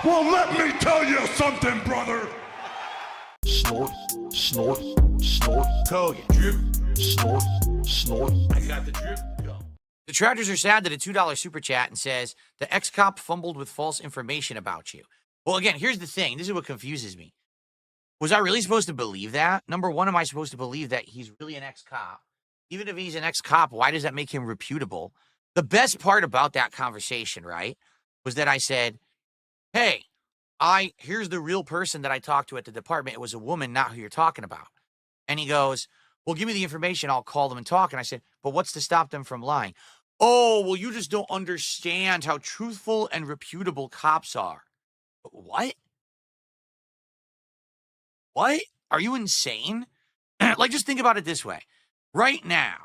Well, let me tell you something, brother. Snort, snort, snort. Kogan. Drip. Snort, snort. I got the drip. Go. Detractors are sad that a $2 super chat and says, the ex-cop fumbled with false information about you. Well, again, here's the thing. This is what confuses me. Was I really supposed to believe that? Number one, am I supposed to believe that he's really an ex-cop? Even if he's an ex-cop, why does that make him reputable? The best part about that conversation, right, was that I said, hey, here's the real person that I talked to at the department. It was a woman, not who you're talking about. And he goes, well, give me the information. I'll call them and talk. And I said, but what's to stop them from lying? Oh, well, you just don't understand how truthful and reputable cops are. What? What? Are you insane? Like, just think about it this way. Right now,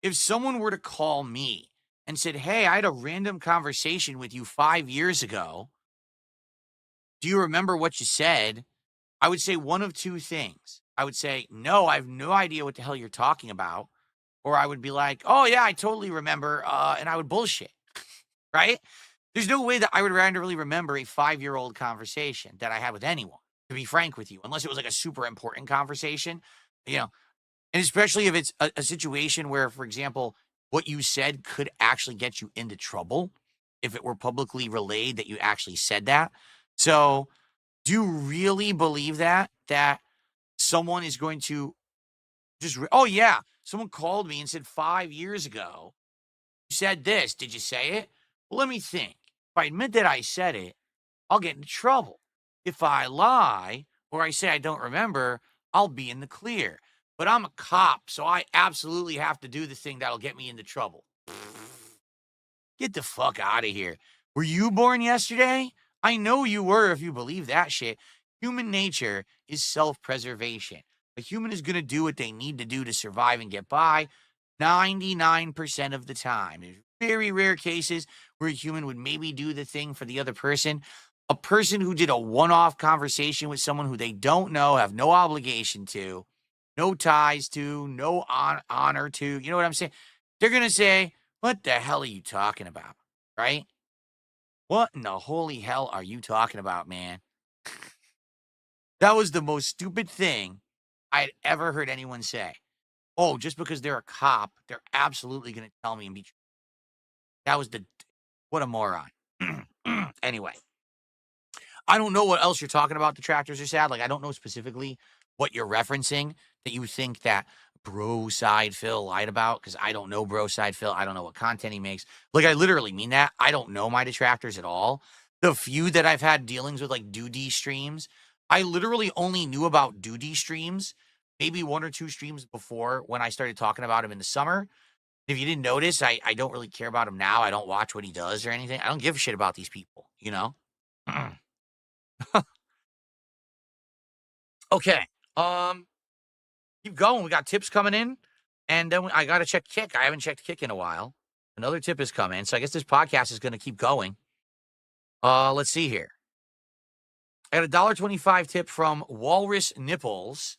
if someone were to call me and said, hey, I had a random conversation with you 5 years ago. Do you remember what you said? I would say one of two things. I would say, no, I have no idea what the hell you're talking about. Or I would be like, oh, yeah, I totally remember. And I would bullshit, right? There's no way that I would randomly remember a 5-year-old conversation that I had with anyone, to be frank with you, unless it was like a super important conversation, you know, and especially if it's a situation where, for example, what you said could actually get you into trouble if it were publicly relayed that you actually said that. So do you really believe that someone is going to just, oh yeah, someone called me and said 5 years ago, you said this, did you say it? Well, let me think. If I admit that I said it, I'll get into trouble. If I lie or I say I don't remember, I'll be in the clear. But I'm a cop, so I absolutely have to do the thing that'll get me into trouble. Get the fuck out of here. Were you born yesterday? I know you were if you believe that shit. Human nature is self-preservation. A human is going to do what they need to do to survive and get by 99% of the time. There's very rare cases where a human would maybe do the thing for the other person. A person who did a one-off conversation with someone who they don't know, have no obligation to, no ties to, no honor to, you know what I'm saying? They're going to say, what the hell are you talking about, right? What in the holy hell are you talking about, man? That was the most stupid thing I'd ever heard anyone say. Oh, just because they're a cop, they're absolutely going to tell me and be true. That was what a moron. Anyway, I don't know what else you're talking about, Detractors are sad. Like, I don't know specifically what you're referencing that you think that BroSydePhil lied about, because I don't know BroSydePhil. I don't know what content he makes. Like, I literally mean that. I don't know my detractors at all. The few that I've had dealings with, like Duty streams, I literally only knew about Duty streams maybe 1 or 2 streams before when I started talking about him in the summer. If you didn't notice, I don't really care about him now. I don't watch what he does or anything. I don't give a shit about these people, you know? Okay. Keep going. We got tips coming in. And then I got to check Kick. I haven't checked Kick in a while. Another tip has come in. So I guess this podcast is going to keep going. Let's see here. I got a $1.25 tip from Walrus Nipples.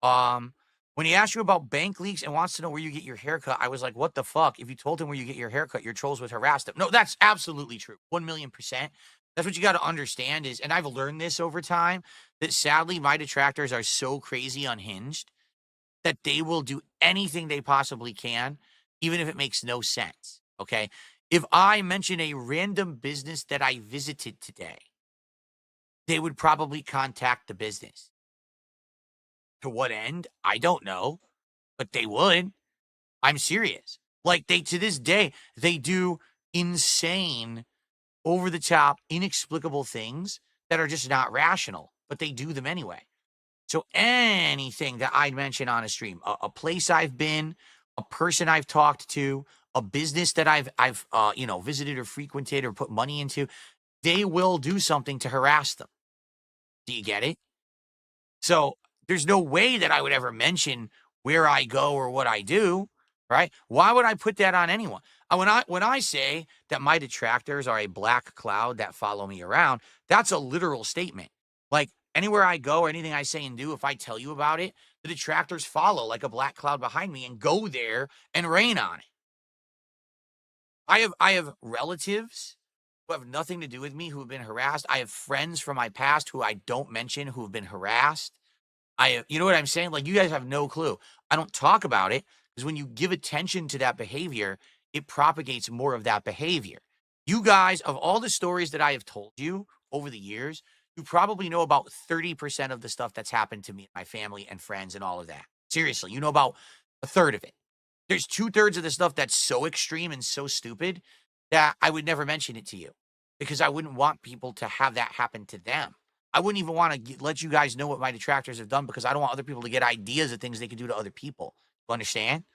When he asked you about bank leaks and wants to know where you get your haircut, I was like, what the fuck? If you told him where you get your haircut, your trolls would harass them. No, that's absolutely true. 1,000,000%. That's what you got to understand is, and I've learned this over time, that sadly my detractors are so crazy unhinged that they will do anything they possibly can, even if it makes no sense, okay? If I mention a random business that I visited today, they would probably contact the business. To what end? I don't know, but they would. I'm serious. Like, to this day, they do insane, over-the-top, inexplicable things that are just not rational, but they do them anyway. So anything that I'd mention on a stream, a place I've been, a person I've talked to, a business that I've visited or frequented or put money into, they will do something to harass them. Do you get it? So there's no way that I would ever mention where I go or what I do, right? Why would I put that on anyone? When I say that my detractors are a black cloud that follow me around, that's a literal statement. Like, anywhere I go or anything I say and do, if I tell you about it, the detractors follow like a black cloud behind me and go there and rain on it. I have relatives, who have nothing to do with me who have been harassed. I have friends from my past who I don't mention who have been harassed. You know what I'm saying? Like, you guys have no clue. I don't talk about it because when you give attention to that behavior, it propagates more of that behavior. You guys, of all the stories that I have told you over the years, you probably know about 30% of the stuff that's happened to me, my family and friends and all of that. Seriously, you know about a third of it. There's 2/3 of the stuff that's so extreme and so stupid that I would never mention it to you because I wouldn't want people to have that happen to them. I wouldn't even want to let you guys know what my detractors have done because I don't want other people to get ideas of things they could do to other people. You understand?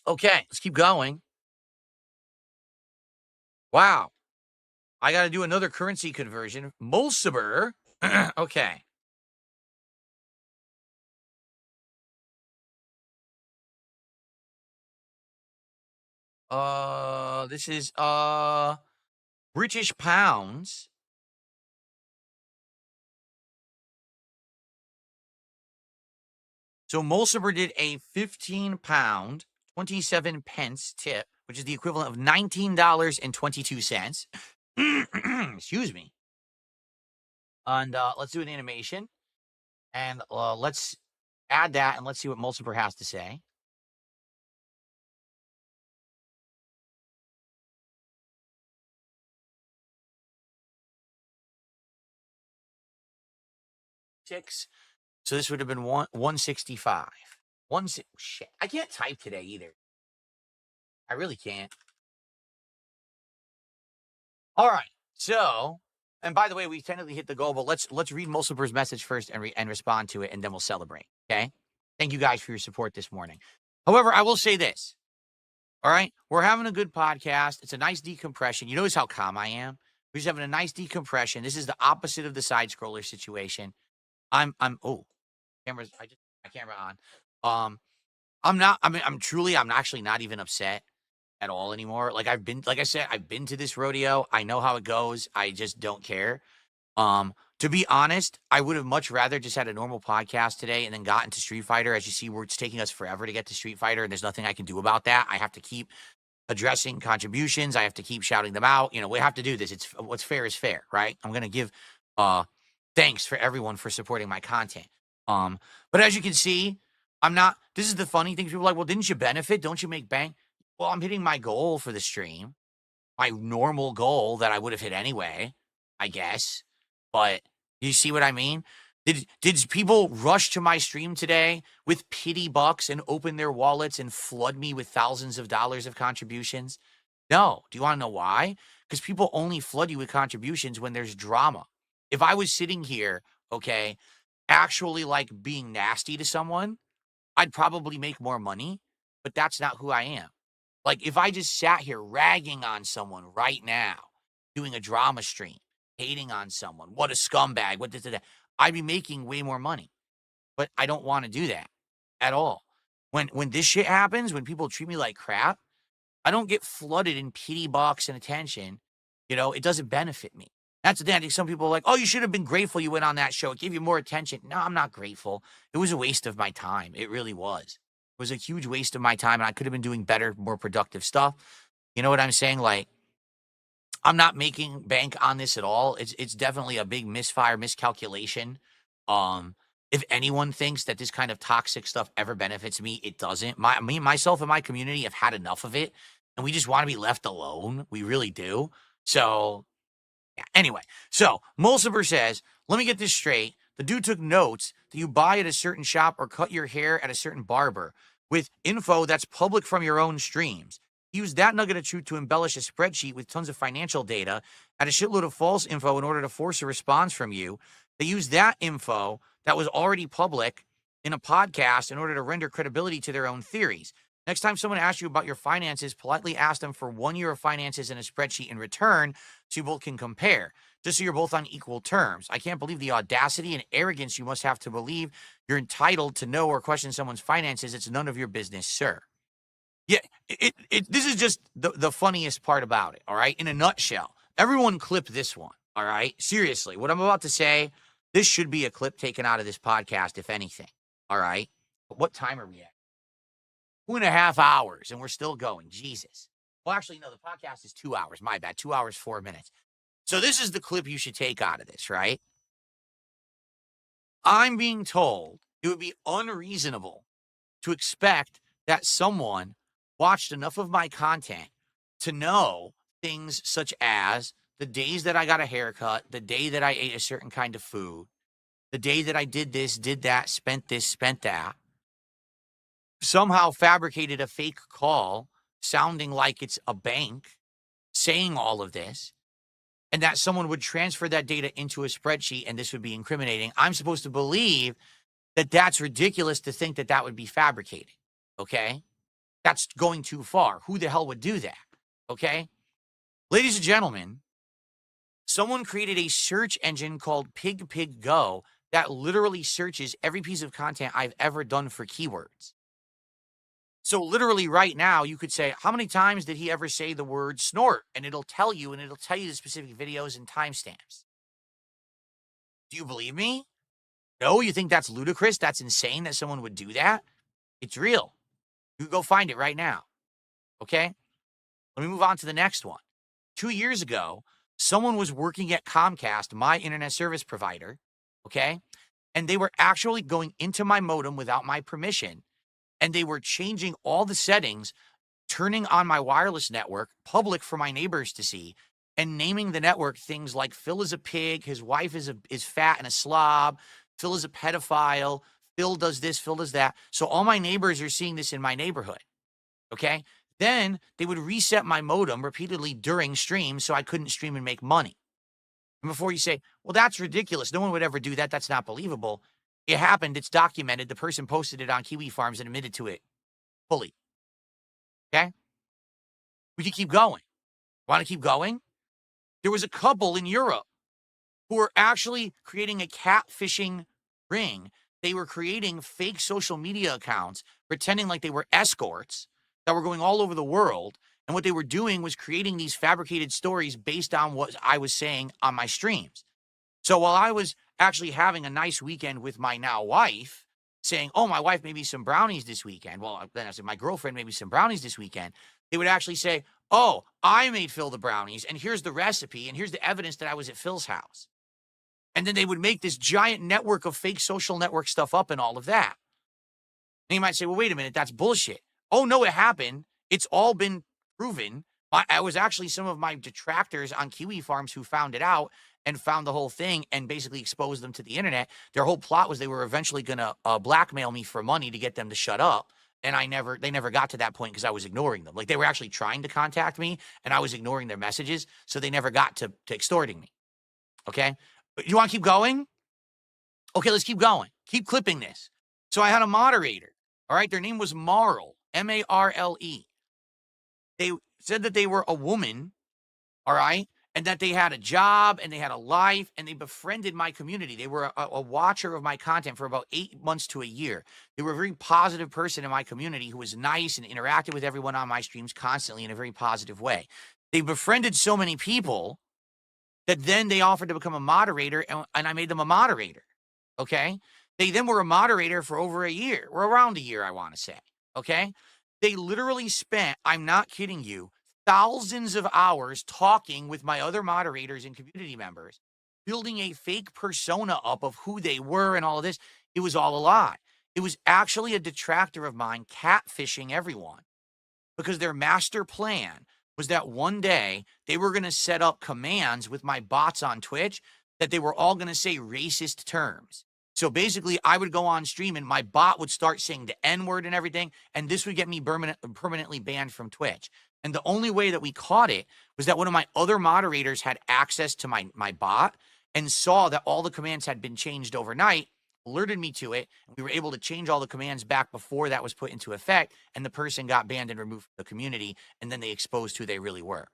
Okay, let's keep going. Wow. I got to do another currency conversion. Mulciber. Okay. This is British pounds. So Mulciber did a 15 pound, 27 pence tip, which is the equivalent of $19.22. Excuse me. And let's do an animation. And let's add that and let's see what Mulciber has to say. Six. So this would have been 165. Shit. I can't type today either. I really can't. All right. So, and by the way, we technically hit the goal, but let's read Mulciber's message first and respond to it, and then we'll celebrate. Okay. Thank you guys for your support this morning. However, I will say this. All right. We're having a good podcast. It's a nice decompression. You notice how calm I am? We're just having a nice decompression. This is the opposite of the side scroller situation. I'm cameras, my camera on. I'm actually not even upset at all anymore. Like I said, I've been to this rodeo. I know how it goes. I just don't care. To be honest, I would have much rather just had a normal podcast today and then got into Street Fighter. As you see, it's taking us forever to get to Street Fighter, and there's nothing I can do about that. I have to keep addressing contributions. I have to keep shouting them out. You know, we have to do this. It's what's fair is fair, right? I'm gonna give thanks for everyone for supporting my content. But as you can see, this is the funny thing. People are like, well, didn't you benefit? Don't you make bank? Well, I'm hitting my goal for the stream, my normal goal that I would have hit anyway, I guess. But you see what I mean? Did people rush to my stream today with pity bucks and open their wallets and flood me with thousands of dollars of contributions? No. Do you want to know why? Because people only flood you with contributions when there's drama. If I was sitting here, okay, actually like being nasty to someone, I'd probably make more money, but that's not who I am. Like, if I just sat here ragging on someone right now, doing a drama stream, hating on someone, what a scumbag, what this, I'd be making way more money. But I don't want to do that at all. When this shit happens, when people treat me like crap, I don't get flooded in pity box and attention. You know, it doesn't benefit me. That's the thing. I think some people are like, oh, you should have been grateful you went on that show. It gave you more attention. No, I'm not grateful. It was a waste of my time. It really was. It was a huge waste of my time, and I could have been doing better, more productive stuff. You know what I'm saying? Like, I'm not making bank on this at all. It's definitely a big miscalculation. If anyone thinks that this kind of toxic stuff ever benefits me, it doesn't. Myself and my community have had enough of it, and we just want to be left alone. We really do. So, yeah. Anyway, so Mulciber says, let me get this straight. The dude took notes that you buy at a certain shop or cut your hair at a certain barber with info that's public from your own streams. He used that nugget of truth to embellish a spreadsheet with tons of financial data, add a shitload of false info in order to force a response from you. They used that info that was already public in a podcast in order to render credibility to their own theories. Next time someone asks you about your finances, politely ask them for 1 year of finances in a spreadsheet in return so you both can compare, just so you're both on equal terms. I can't believe the audacity and arrogance you must have to believe you're entitled to know or question someone's finances. It's none of your business, sir. Yeah, this is just the funniest part about it, all right? In a nutshell, everyone clip this one, all right? Seriously, what I'm about to say, this should be a clip taken out of this podcast, if anything, all right? But what time are we at? 2.5 hours and we're still going. Jesus. Well, actually, no, the podcast is 2 hours. My bad. 2 hours, 4 minutes. So this is the clip you should take out of this, right? I'm being told it would be unreasonable to expect that someone watched enough of my content to know things such as the days that I got a haircut, the day that I ate a certain kind of food, the day that I did this, did that, spent this, spent that, somehow fabricated a fake call sounding like it's a bank saying all of this, and that someone would transfer that data into a spreadsheet and this would be incriminating. I'm supposed to believe that that's ridiculous to think that that would be fabricated, okay? That's going too far. Who the hell would do that, okay? Ladies and gentlemen, someone created a search engine called PigPigGo that literally searches every piece of content I've ever done for keywords. So literally right now, you could say, how many times did he ever say the word snort? And it'll tell you the specific videos and timestamps. Do you believe me? No, you think that's ludicrous? That's insane that someone would do that? It's real. You go find it right now. Okay? Let me move on to the next one. 2 years ago, someone was working at Comcast, my internet service provider, okay? And they were actually going into my modem without my permission, and they were changing all the settings, turning on my wireless network, public for my neighbors to see, and naming the network things like Phil is a pig, his wife is fat and a slob, Phil is a pedophile, Phil does this, Phil does that. So all my neighbors are seeing this in my neighborhood, okay? Then they would reset my modem repeatedly during streams so I couldn't stream and make money. And before you say, well, that's ridiculous, no one would ever do that, that's not believable. It happened, it's documented, the person posted it on Kiwi Farms and admitted to it fully, okay? We could keep going. Want to keep going? There was a couple in Europe who were actually creating a catfishing ring. They were creating fake social media accounts, pretending like they were escorts that were going all over the world. And what they were doing was creating these fabricated stories based on what I was saying on my streams. So while I was actually having a nice weekend with my now wife, saying, oh, my wife made me some brownies this weekend. Well, then I said, my girlfriend made me some brownies this weekend. They would actually say, oh, I made Phil the brownies, and here's the recipe, and here's the evidence that I was at Phil's house. And then they would make this giant network of fake social network stuff up and all of that. And you might say, well, wait a minute, that's bullshit. Oh, no, it happened. It's all been proven. I was actually some of my detractors on Kiwi Farms who found it out and found the whole thing and basically exposed them to the internet. Their whole plot was they were eventually going to blackmail me for money to get them to shut up. And they never got to that point because I was ignoring them. Like they were actually trying to contact me and I was ignoring their messages. So they never got to extorting me. Okay. You want to keep going? Okay, let's keep going. Keep clipping this. So I had a moderator. All right. Their name was Marle, M-A-R-L-E. They said that they were a woman. All right. And that they had a job and they had a life and they befriended my community. They were a watcher of my content for about 8 months to a year. They were a very positive person in my community who was nice and interacted with everyone on my streams constantly in a very positive way. They befriended so many people that then they offered to become a moderator and I made them a moderator. Okay. They then were a moderator for over a year or around a year, I want to say. Okay. They literally spent, I'm not kidding you, thousands of hours talking with my other moderators and community members, building a fake persona up of who they were and all of this. It was all a lie. It was actually a detractor of mine catfishing everyone because their master plan was that one day they were going to set up commands with my bots on Twitch that they were all going to say racist terms. So basically, I would go on stream and my bot would start saying the N-word and everything, and this would get me permanently banned from Twitch. And the only way that we caught it was that one of my other moderators had access to my bot and saw that all the commands had been changed overnight, alerted me to it, and we were able to change all the commands back before that was put into effect, and the person got banned and removed from the community, and then they exposed who they really were.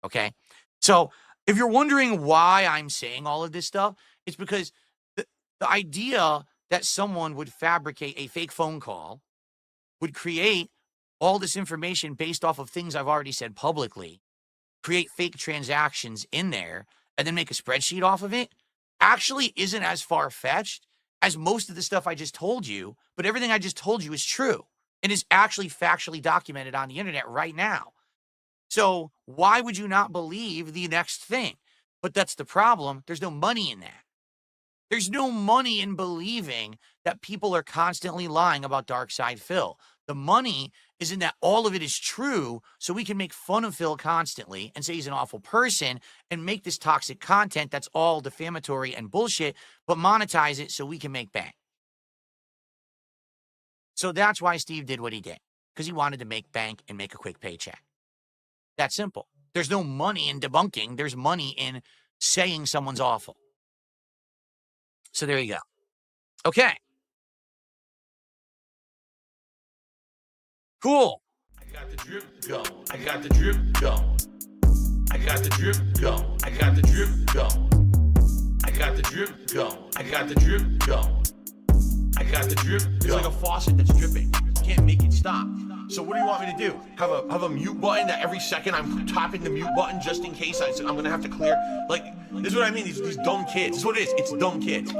Okay? So if you're wondering why I'm saying all of this stuff, it's because the idea that someone would fabricate a fake phone call, would create all this information based off of things I've already said publicly, create fake transactions in there, and then make a spreadsheet off of it, actually isn't as far-fetched as most of the stuff I just told you, but everything I just told you is true. and is actually factually documented on the internet right now. So why would you not believe the next thing? But that's the problem. There's no money in that. There's no money in believing that people are constantly lying about DarksydePhil. The money is in that all of it is true, so we can make fun of Phil constantly and say he's an awful person and make this toxic content that's all defamatory and bullshit, but monetize it so we can make bank. So that's why Steve did what he did, because he wanted to make bank and make a quick paycheck. That simple. There's no money in debunking. There's money in saying someone's awful. So there you go. Okay. Cool. I got the drip going. I got the drip going. I got the drip going. I got the drip going. I got the drip going. I got the drip going. I got the drip going. It's like a faucet that's dripping. You can't make it stop. So what do you want me to do? Have a mute button that every second I'm tapping the mute button just in case I'm gonna have to clear? Like, this is what I mean, these dumb kids. This is what it is, it's dumb kids.